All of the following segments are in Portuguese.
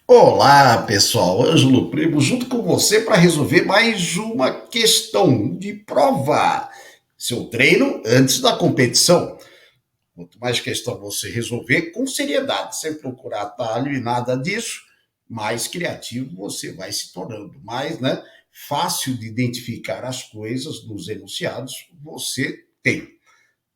Olá, pessoal. Ângelo Primo, junto com você para resolver mais uma questão de prova. Seu treino antes da competição. Quanto mais questão você resolver com seriedade, sem procurar atalho e nada disso, mais criativo você vai se tornando, mais, fácil de identificar as coisas nos enunciados você tem.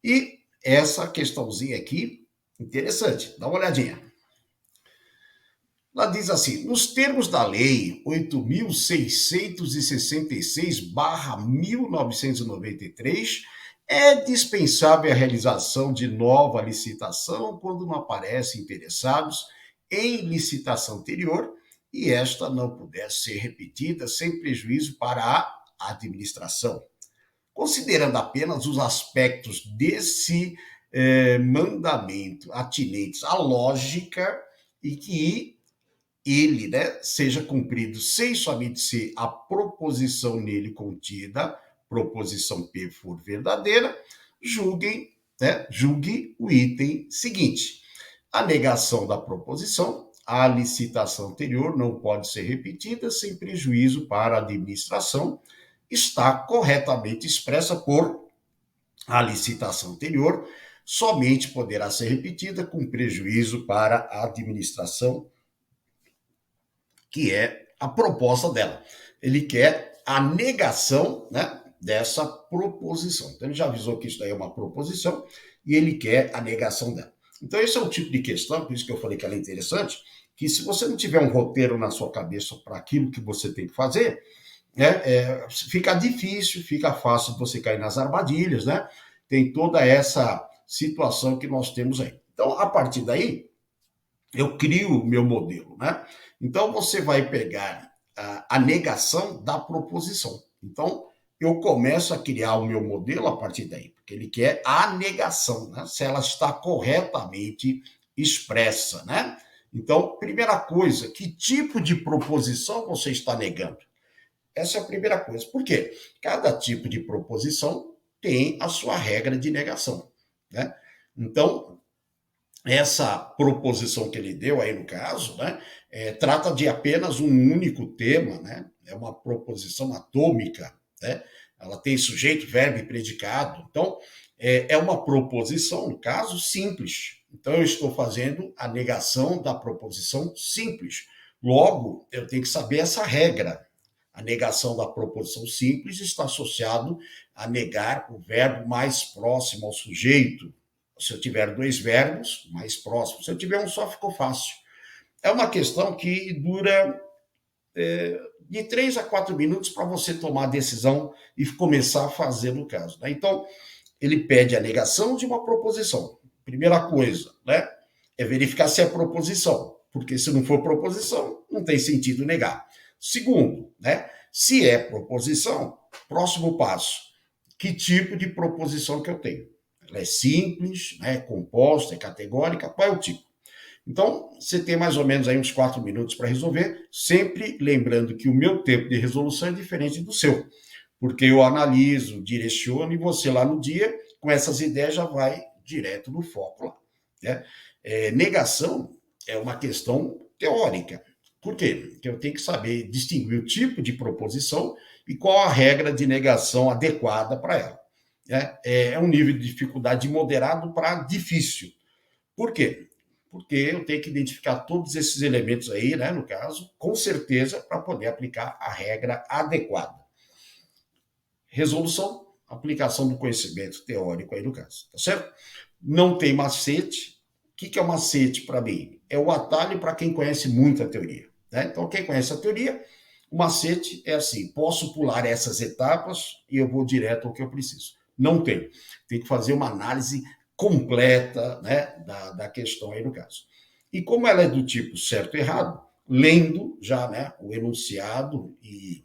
E essa questãozinha aqui, interessante, dá uma olhadinha. Ela diz assim: nos termos da Lei 8.666/1993, é dispensável a realização de nova licitação quando não aparecem interessados em licitação anterior e esta não puder ser repetida sem prejuízo para a administração. Considerando apenas os aspectos desse mandamento atinentes à lógica e que ele, seja cumprido sem somente ser a proposição nele contida, proposição P for verdadeira, julgue o item seguinte. A negação da proposição, a licitação anterior não pode ser repetida sem prejuízo para a administração, está corretamente expressa por a licitação anterior, somente poderá ser repetida com prejuízo para a administração, que é a proposta dela. Ele quer a negação, dessa proposição. Então, ele já avisou que isso daí é uma proposição e ele quer a negação dela. Então, esse é o tipo de questão, por isso que eu falei que ela é interessante, que se você não tiver um roteiro na sua cabeça para aquilo que você tem que fazer, fica difícil, fica fácil de você cair nas armadilhas, né? Tem toda essa situação que nós temos aí. Então, a partir daí, eu crio o meu modelo, né? Então você vai pegar a negação da proposição. Então eu começo a criar o meu modelo a partir daí, porque ele quer a negação, né? Se ela está corretamente expressa, né? Então, primeira coisa, que tipo de proposição você está negando? Essa é a primeira coisa. Por quê? Cada tipo de proposição tem a sua regra de negação, né? Então, essa proposição que ele deu aí no caso, trata de apenas um único tema, né? É uma proposição atômica, né? Ela tem sujeito, verbo e predicado. Então, é uma proposição, no caso, simples. Então, eu estou fazendo a negação da proposição simples. Logo, eu tenho que saber essa regra. A negação da proposição simples está associado a negar o verbo mais próximo ao sujeito. Se eu tiver dois verbos, mais próximos. Se eu tiver um só, ficou fácil. É uma questão que dura de 3 a 4 minutos para você tomar a decisão e começar a fazer no caso. Né? Então, ele pede a negação de uma proposição. Primeira coisa, é verificar se é proposição, porque se não for proposição, não tem sentido negar. Segundo, se é proposição, próximo passo, que tipo de proposição que eu tenho? Ela é simples, é composta, é categórica, qual é o tipo? Então, você tem mais ou menos aí uns 4 minutos para resolver, sempre lembrando que o meu tempo de resolução é diferente do seu, porque eu analiso, direciono e você lá no dia, com essas ideias, já vai direto no foco lá. Né? Negação é uma questão teórica. Por quê? Porque eu tenho que saber distinguir o tipo de proposição e qual a regra de negação adequada para ela. É um nível de dificuldade moderado para difícil. Por quê? Porque eu tenho que identificar todos esses elementos aí, no caso, com certeza, para poder aplicar a regra adequada. Resolução, aplicação do conhecimento teórico aí no caso, tá certo? Não tem macete. O que é o macete para mim? É o atalho para quem conhece muito a teoria. Então, quem conhece a teoria, o macete é assim: posso pular essas etapas e eu vou direto ao que eu preciso. Não tem. Tem que fazer uma análise completa, da questão aí no caso. E como ela é do tipo certo e errado, lendo já, o enunciado e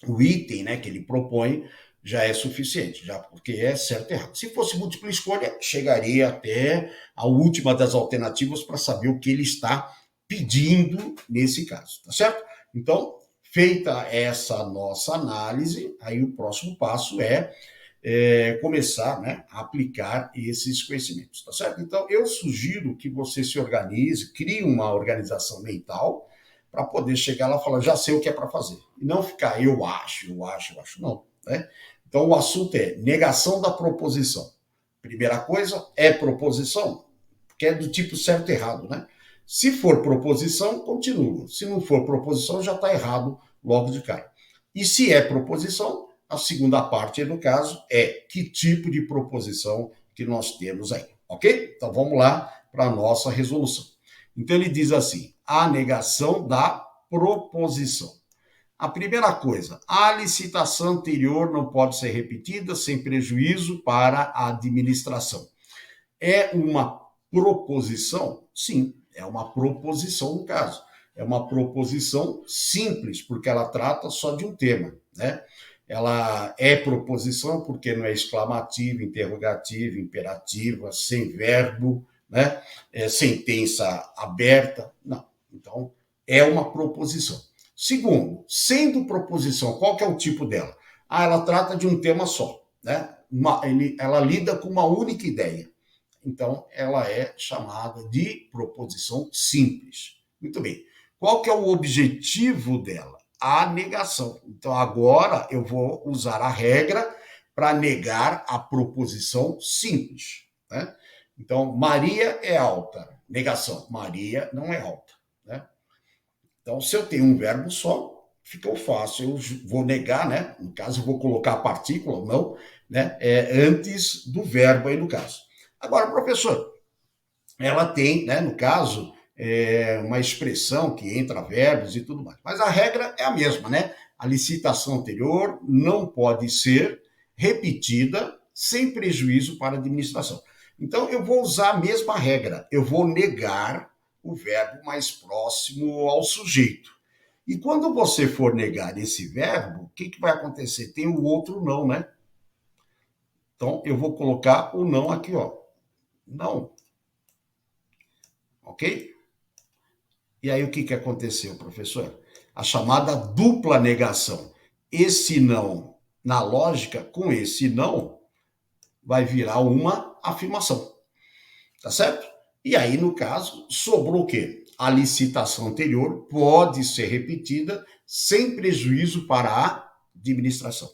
o item, que ele propõe, já é suficiente, já porque é certo e errado. Se fosse múltipla escolha, chegaria até a última das alternativas para saber o que ele está pedindo nesse caso, tá certo? Então, feita essa nossa análise, aí o próximo passo é começar, a aplicar esses conhecimentos, tá certo? Então, eu sugiro que você se organize, crie uma organização mental, para poder chegar lá e falar, já sei o que é para fazer. E não ficar, eu acho, não. Né? Então, o assunto é negação da proposição. Primeira coisa, é proposição, que é do tipo certo e errado, né? Se for proposição, continua. Se não for proposição, já está errado logo de cara. E se é proposição, a segunda parte, no caso, é que tipo de proposição que nós temos aí, ok? Então vamos lá para a nossa resolução. Então ele diz assim, a negação da proposição. A primeira coisa, a licitação anterior não pode ser repetida sem prejuízo para a administração. É uma proposição? Sim, é uma proposição no caso. É uma proposição simples, porque ela trata só de um tema, né? Ela é proposição porque não é exclamativa, interrogativa, imperativa, sem verbo, né? Sentença aberta, não. Então, é uma proposição. Segundo, sendo proposição, qual que é o tipo dela? Ela trata de um tema só, né? Ela lida com uma única ideia. Então, ela é chamada de proposição simples. Muito bem. Qual que é o objetivo dela? A negação. Então, agora eu vou usar a regra para negar a proposição simples. Né? Então, Maria é alta. Negação. Maria não é alta. Né? Então, se eu tenho um verbo só, fica fácil. Eu vou negar, né? No caso, eu vou colocar a partícula, não, né? Antes do verbo aí, no caso. Agora, professor, ela tem, né, no caso, uma expressão que entra verbos e tudo mais. Mas a regra é a mesma, né? A licitação anterior não pode ser repetida sem prejuízo para a administração. Então, eu vou usar a mesma regra. Eu vou negar o verbo mais próximo ao sujeito. E quando você for negar esse verbo, o que vai acontecer? Tem o outro não, né? Então, eu vou colocar o não aqui, ó. Não. Ok? E aí o que aconteceu, professor? A chamada dupla negação. Esse não, na lógica, com esse não, vai virar uma afirmação. Tá certo? E aí, no caso, sobrou o quê? A licitação anterior pode ser repetida sem prejuízo para a administração.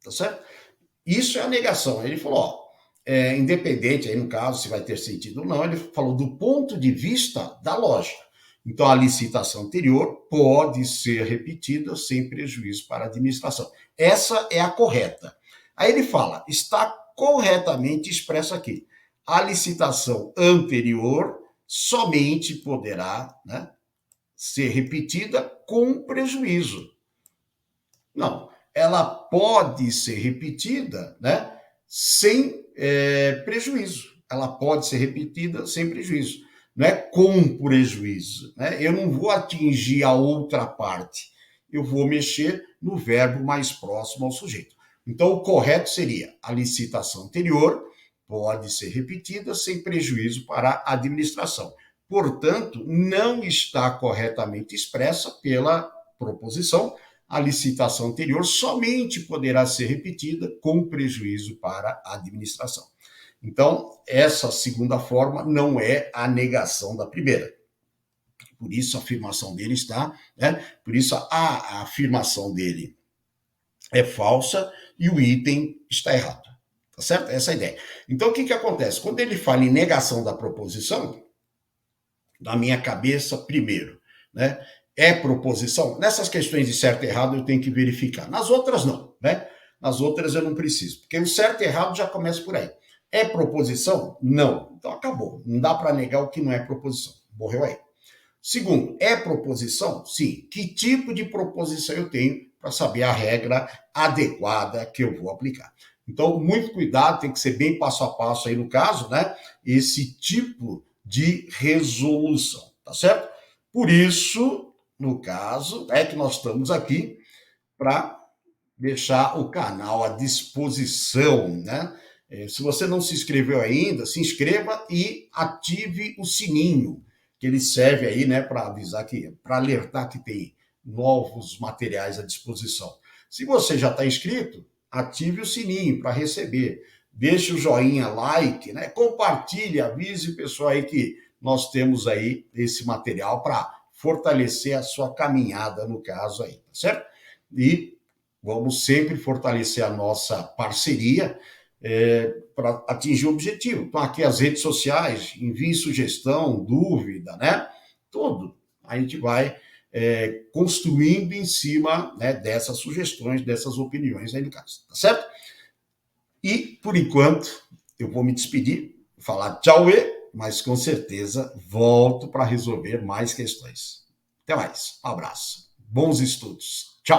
Tá certo? Isso é a negação. Ele falou, ó, independente, aí no caso, se vai ter sentido ou não, ele falou do ponto de vista da lógica. Então, a licitação anterior pode ser repetida sem prejuízo para a administração. Essa é a correta. Aí ele fala, está corretamente expressa aqui. A licitação anterior somente poderá, né, ser repetida com prejuízo. Não, ela pode ser repetida, né, sem prejuízo. Ela pode ser repetida sem prejuízo. Não é com prejuízo. Né? Eu não vou atingir a outra parte. Eu vou mexer no verbo mais próximo ao sujeito. Então, o correto seria a licitação anterior pode ser repetida sem prejuízo para a administração. Portanto, não está corretamente expressa pela proposição. A licitação anterior somente poderá ser repetida com prejuízo para a administração. Então, essa segunda forma não é a negação da primeira. Por isso, a afirmação dele está, né? Por isso, a afirmação dele é falsa e o item está errado. Tá certo? Essa é a ideia. Então, o que acontece? Quando ele fala em negação da proposição, na minha cabeça, primeiro, né? É proposição? Nessas questões de certo e errado eu tenho que verificar. Nas outras, não, né? Nas outras eu não preciso, porque o certo e errado já começa por aí. É proposição? Não. Então acabou. Não dá para negar o que não é proposição. Morreu aí. Segundo, é proposição? Sim. Que tipo de proposição eu tenho para saber a regra adequada que eu vou aplicar? Então, muito cuidado, tem que ser bem passo a passo aí no caso, né? Esse tipo de resolução, tá certo? Por isso, no caso, é que nós estamos aqui para deixar o canal à disposição, né? Se você não se inscreveu ainda, se inscreva e ative o sininho, que ele serve aí, né, para avisar para alertar que tem novos materiais à disposição. Se você já está inscrito, ative o sininho para receber. Deixe o joinha, like, né? Compartilhe, avise o pessoal aí que nós temos aí esse material para fortalecer a sua caminhada no caso aí, tá certo? E vamos sempre fortalecer a nossa parceria para atingir o objetivo. Então, aqui as redes sociais, envie sugestão, dúvida, né? Tudo. A gente vai construindo em cima, né, dessas sugestões, dessas opiniões aí no caso, tá certo? E, por enquanto, eu vou me despedir, falar tchau, mas com certeza volto para resolver mais questões. Até mais. Um abraço. Bons estudos. Tchau.